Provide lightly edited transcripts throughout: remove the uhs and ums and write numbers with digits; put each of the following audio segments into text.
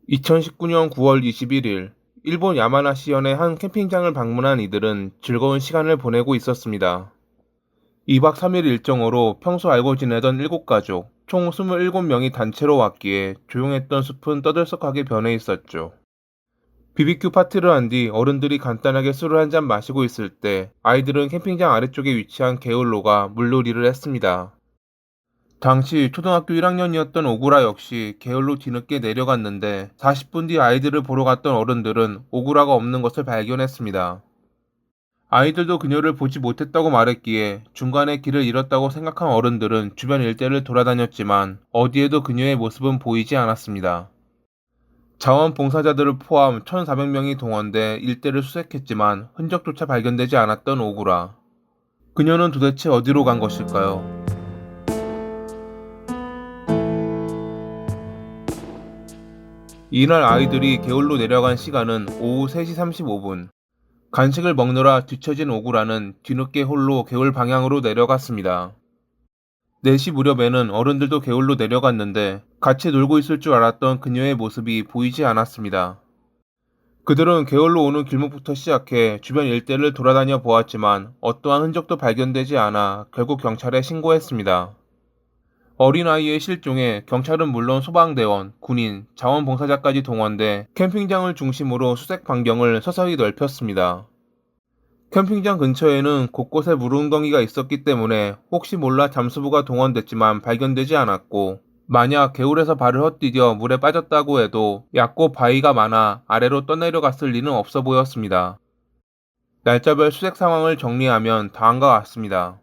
2019년 9월 21일, 일본 야마나시현의 한 캠핑장을 방문한 이들은 즐거운 시간을 보내고 있었습니다. 2박 3일 일정으로 평소 알고 지내던 7가족, 총 27명이 단체로 왔기에 조용했던 숲은 떠들썩하게 변해 있었죠. BBQ 파티를 한 뒤 어른들이 간단하게 술을 한 잔 마시고 있을 때 아이들은 캠핑장 아래쪽에 위치한 게을로가 물놀이를 했습니다. 당시 초등학교 1학년이었던 오구라 역시 게을로 뒤늦게 내려갔는데 40분 뒤 아이들을 보러 갔던 어른들은 오구라가 없는 것을 발견했습니다. 아이들도 그녀를 보지 못했다고 말했기에 중간에 길을 잃었다고 생각한 어른들은 주변 일대를 돌아다녔지만 어디에도 그녀의 모습은 보이지 않았습니다. 자원봉사자들을 포함 1,400명이 동원돼 일대를 수색했지만 흔적조차 발견되지 않았던 오구라. 그녀는 도대체 어디로 간 것일까요? 이날 아이들이 게을로 내려간 시간은 오후 3시 35분. 간식을 먹느라 뒤처진 오구라는 뒤늦게 홀로 개울 방향으로 내려갔습니다. 4시 무렵에는 어른들도 게을로 내려갔는데 같이 놀고 있을 줄 알았던 그녀의 모습이 보이지 않았습니다. 그들은 게을로 오는 길목부터 시작해 주변 일대를 돌아다녀 보았지만 어떠한 흔적도 발견되지 않아 결국 경찰에 신고했습니다. 어린아이의 실종에 경찰은 물론 소방대원, 군인, 자원봉사자까지 동원돼 캠핑장을 중심으로 수색 반경을 서서히 넓혔습니다. 캠핑장 근처에는 곳곳에 물웅덩이가 있었기 때문에 혹시 몰라 잠수부가 동원됐지만 발견되지 않았고, 만약 개울에서 발을 헛디뎌 물에 빠졌다고 해도 얕고 바위가 많아 아래로 떠내려갔을 리는 없어 보였습니다. 날짜별 수색 상황을 정리하면 다음과 같습니다.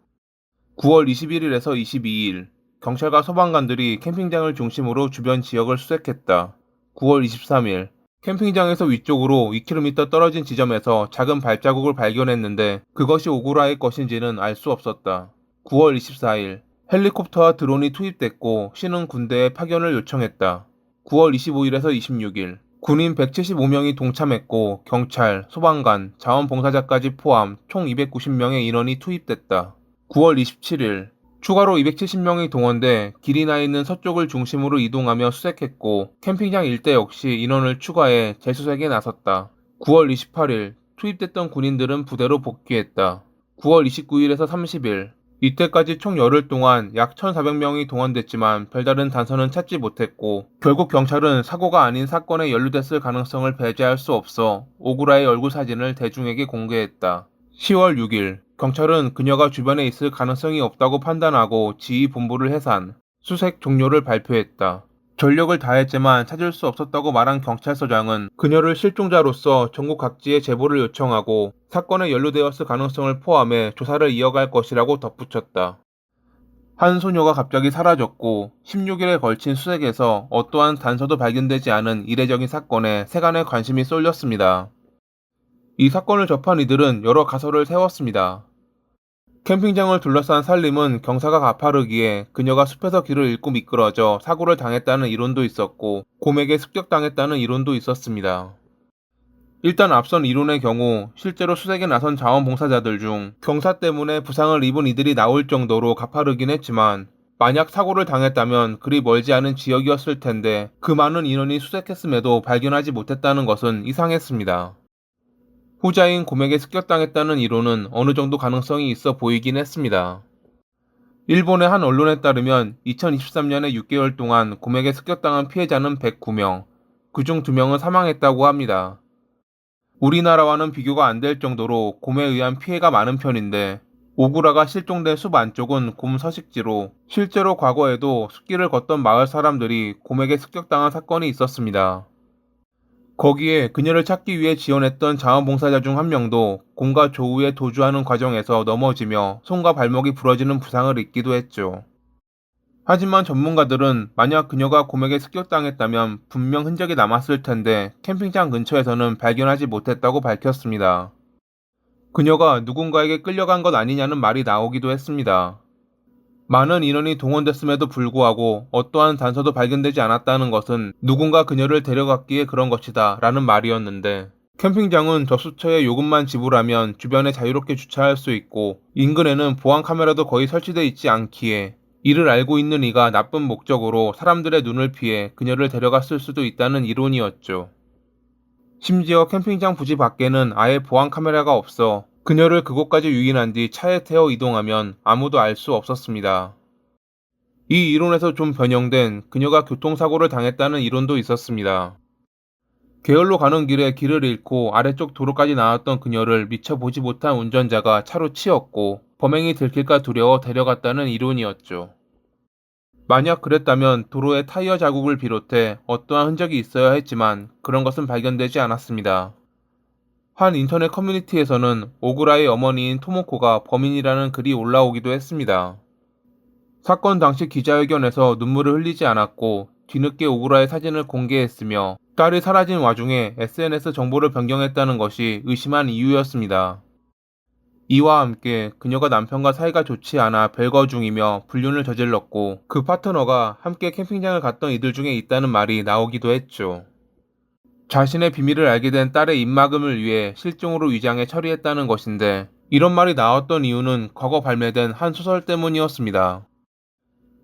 9월 21일에서 22일, 경찰과 소방관들이 캠핑장을 중심으로 주변 지역을 수색했다. 9월 23일, 캠핑장에서 위쪽으로 2km 떨어진 지점에서 작은 발자국을 발견했는데 그것이 오구라의 것인지는 알 수 없었다. 9월 24일, 헬리콥터와 드론이 투입됐고 신흥 군대에 파견을 요청했다. 9월 25일에서 26일, 군인 175명이 동참했고 경찰, 소방관, 자원봉사자까지 포함 총 290명의 인원이 투입됐다. 9월 27일, 추가로 270명이 동원돼 길이 나 있는 서쪽을 중심으로 이동하며 수색했고 캠핑장 일대 역시 인원을 추가해 재수색에 나섰다. 9월 28일, 투입됐던 군인들은 부대로 복귀했다. 9월 29일에서 30일, 이때까지 총 열흘 동안 약 1,400명이 동원됐지만 별다른 단서는 찾지 못했고 결국 경찰은 사고가 아닌 사건에 연루됐을 가능성을 배제할 수 없어 오구라의 얼굴 사진을 대중에게 공개했다. 10월 6일, 경찰은 그녀가 주변에 있을 가능성이 없다고 판단하고 지휘본부를 해산, 수색 종료를 발표했다. 전력을 다했지만 찾을 수 없었다고 말한 경찰서장은 그녀를 실종자로서 전국 각지에 제보를 요청하고 사건에 연루되었을 가능성을 포함해 조사를 이어갈 것이라고 덧붙였다. 한 소녀가 갑자기 사라졌고 16일에 걸친 수색에서 어떠한 단서도 발견되지 않은 이례적인 사건에 세간의 관심이 쏠렸습니다. 이 사건을 접한 이들은 여러 가설을 세웠습니다. 캠핑장을 둘러싼 산림은 경사가 가파르기에 그녀가 숲에서 길을 잃고 미끄러져 사고를 당했다는 이론도 있었고 곰에게 습격당했다는 이론도 있었습니다. 일단 앞선 이론의 경우 실제로 수색에 나선 자원봉사자들 중 경사 때문에 부상을 입은 이들이 나올 정도로 가파르긴 했지만 만약 사고를 당했다면 그리 멀지 않은 지역이었을 텐데 그 많은 인원이 수색했음에도 발견하지 못했다는 것은 이상했습니다. 후자인 곰에게 습격당했다는 이론은 어느 정도 가능성이 있어 보이긴 했습니다. 일본의 한 언론에 따르면 2023년에 6개월 동안 곰에게 습격당한 피해자는 109명, 그중 2명은 사망했다고 합니다. 우리나라와는 비교가 안 될 정도로 곰에 의한 피해가 많은 편인데 오구라가 실종된 숲 안쪽은 곰 서식지로 실제로 과거에도 숲길을 걷던 마을 사람들이 곰에게 습격당한 사건이 있었습니다. 거기에 그녀를 찾기 위해 지원했던 자원봉사자 중 한 명도 곰과 조우에 도주하는 과정에서 넘어지며 손과 발목이 부러지는 부상을 입기도 했죠. 하지만 전문가들은 만약 그녀가 곰에게 습격당했다면 분명 흔적이 남았을 텐데 캠핑장 근처에서는 발견하지 못했다고 밝혔습니다. 그녀가 누군가에게 끌려간 것 아니냐는 말이 나오기도 했습니다. 많은 인원이 동원됐음에도 불구하고 어떠한 단서도 발견되지 않았다는 것은 누군가 그녀를 데려갔기에 그런 것이다 라는 말이었는데 캠핑장은 접수처에 요금만 지불하면 주변에 자유롭게 주차할 수 있고 인근에는 보안 카메라도 거의 설치돼 있지 않기에 이를 알고 있는 이가 나쁜 목적으로 사람들의 눈을 피해 그녀를 데려갔을 수도 있다는 이론이었죠. 심지어 캠핑장 부지 밖에는 아예 보안 카메라가 없어 그녀를 그곳까지 유인한 뒤 차에 태워 이동하면 아무도 알 수 없었습니다. 이 이론에서 좀 변형된 그녀가 교통사고를 당했다는 이론도 있었습니다. 계열로 가는 길에 길을 잃고 아래쪽 도로까지 나왔던 그녀를 미처 보지 못한 운전자가 차로 치었고 범행이 들킬까 두려워 데려갔다는 이론이었죠. 만약 그랬다면 도로에 타이어 자국을 비롯해 어떠한 흔적이 있어야 했지만 그런 것은 발견되지 않았습니다. 한 인터넷 커뮤니티에서는 오구라의 어머니인 토모코가 범인이라는 글이 올라오기도 했습니다. 사건 당시 기자회견에서 눈물을 흘리지 않았고 뒤늦게 오구라의 사진을 공개했으며 딸이 사라진 와중에 SNS 정보를 변경했다는 것이 의심한 이유였습니다. 이와 함께 그녀가 남편과 사이가 좋지 않아 별거 중이며 불륜을 저질렀고 그 파트너가 함께 캠핑장을 갔던 이들 중에 있다는 말이 나오기도 했죠. 자신의 비밀을 알게 된 딸의 입막음을 위해 실종으로 위장해 처리했다는 것인데 이런 말이 나왔던 이유는 과거 발매된 한 소설 때문이었습니다.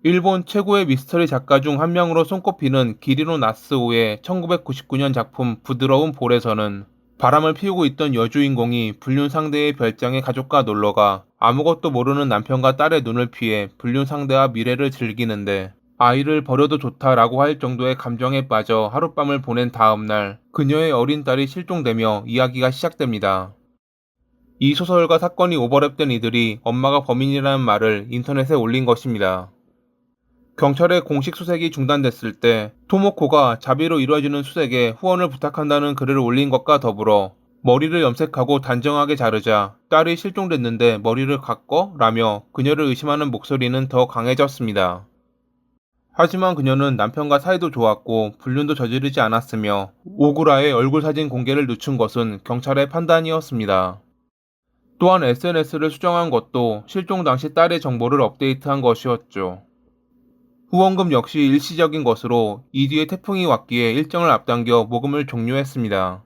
일본 최고의 미스터리 작가 중 한 명으로 손꼽히는 기리노 나스오의 1999년 작품 부드러운 볼에서는 바람을 피우고 있던 여주인공이 불륜 상대의 별장에 가족과 놀러가 아무것도 모르는 남편과 딸의 눈을 피해 불륜 상대와 미래를 즐기는데 아이를 버려도 좋다라고 할 정도의 감정에 빠져 하룻밤을 보낸 다음 날 그녀의 어린 딸이 실종되며 이야기가 시작됩니다. 이 소설과 사건이 오버랩된 이들이 엄마가 범인이라는 말을 인터넷에 올린 것입니다. 경찰의 공식 수색이 중단됐을 때 토모코가 자비로 이루어지는 수색에 후원을 부탁한다는 글을 올린 것과 더불어 머리를 염색하고 단정하게 자르자 딸이 실종됐는데 머리를 깎어? 라며 그녀를 의심하는 목소리는 더 강해졌습니다. 하지만 그녀는 남편과 사이도 좋았고 불륜도 저지르지 않았으며 오구라의 얼굴 사진 공개를 늦춘 것은 경찰의 판단이었습니다. 또한 SNS를 수정한 것도 실종 당시 딸의 정보를 업데이트한 것이었죠. 후원금 역시 일시적인 것으로 이 뒤에 태풍이 왔기에 일정을 앞당겨 모금을 종료했습니다.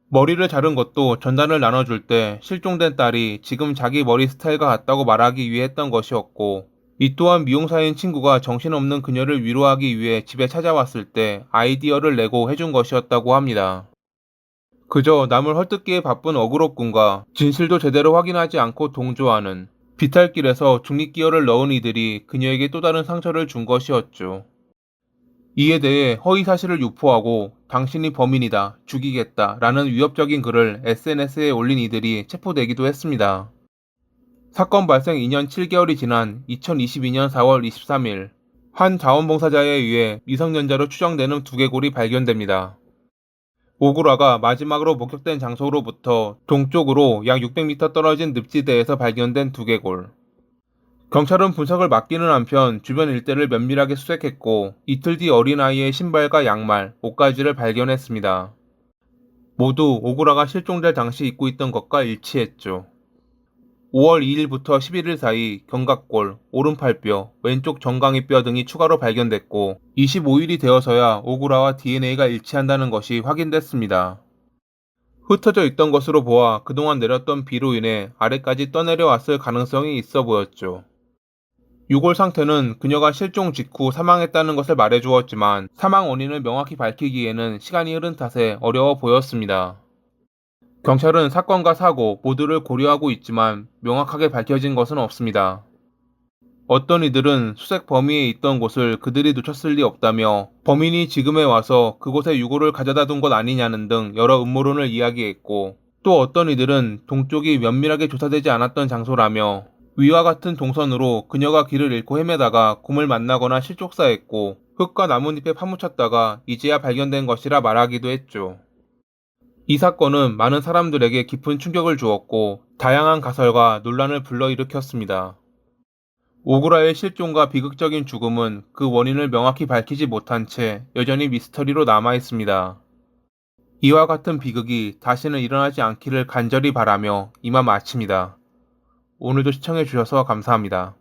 머리를 자른 것도 전단을 나눠줄 때 실종된 딸이 지금 자기 머리 스타일과 같다고 말하기 위해 했던 것이었고 이 또한 미용사인 친구가 정신없는 그녀를 위로하기 위해 집에 찾아왔을 때 아이디어를 내고 해준 것이었다고 합니다. 그저 남을 헐뜯기에 바쁜 어그로꾼과 진실도 제대로 확인하지 않고 동조하는 비탈길에서 중립기어를 넣은 이들이 그녀에게 또 다른 상처를 준 것이었죠. 이에 대해 허위사실을 유포하고 당신이 범인이다, 죽이겠다 라는 위협적인 글을 SNS에 올린 이들이 체포되기도 했습니다. 사건 발생 2년 7개월이 지난 2022년 4월 23일 한 자원봉사자에 의해 미성년자로 추정되는 두개골이 발견됩니다. 오구라가 마지막으로 목격된 장소로부터 동쪽으로 약 600m 떨어진 늪지대에서 발견된 두개골. 경찰은 분석을 맡기는 한편 주변 일대를 면밀하게 수색했고 이틀 뒤 어린아이의 신발과 양말, 옷가지를 발견했습니다. 모두 오구라가 실종될 당시 입고 있던 것과 일치했죠. 5월 2일부터 11일 사이 견갑골, 오른팔뼈, 왼쪽 정강이뼈 등이 추가로 발견됐고 25일이 되어서야 오구라와 DNA가 일치한다는 것이 확인됐습니다. 흩어져 있던 것으로 보아 그동안 내렸던 비로 인해 아래까지 떠내려왔을 가능성이 있어 보였죠. 유골 상태는 그녀가 실종 직후 사망했다는 것을 말해주었지만 사망 원인을 명확히 밝히기에는 시간이 흐른 탓에 어려워 보였습니다. 경찰은 사건과 사고 모두를 고려하고 있지만 명확하게 밝혀진 것은 없습니다. 어떤 이들은 수색 범위에 있던 곳을 그들이 놓쳤을 리 없다며 범인이 지금에 와서 그곳에 유골을 가져다 둔 것 아니냐는 등 여러 음모론을 이야기했고 또 어떤 이들은 동쪽이 면밀하게 조사되지 않았던 장소라며 위와 같은 동선으로 그녀가 길을 잃고 헤매다가 곰을 만나거나 실족사했고 흙과 나뭇잎에 파묻혔다가 이제야 발견된 것이라 말하기도 했죠. 이 사건은 많은 사람들에게 깊은 충격을 주었고 다양한 가설과 논란을 불러일으켰습니다. 오구라의 실종과 비극적인 죽음은 그 원인을 명확히 밝히지 못한 채 여전히 미스터리로 남아 있습니다. 이와 같은 비극이 다시는 일어나지 않기를 간절히 바라며 이만 마칩니다. 오늘도 시청해주셔서 감사합니다.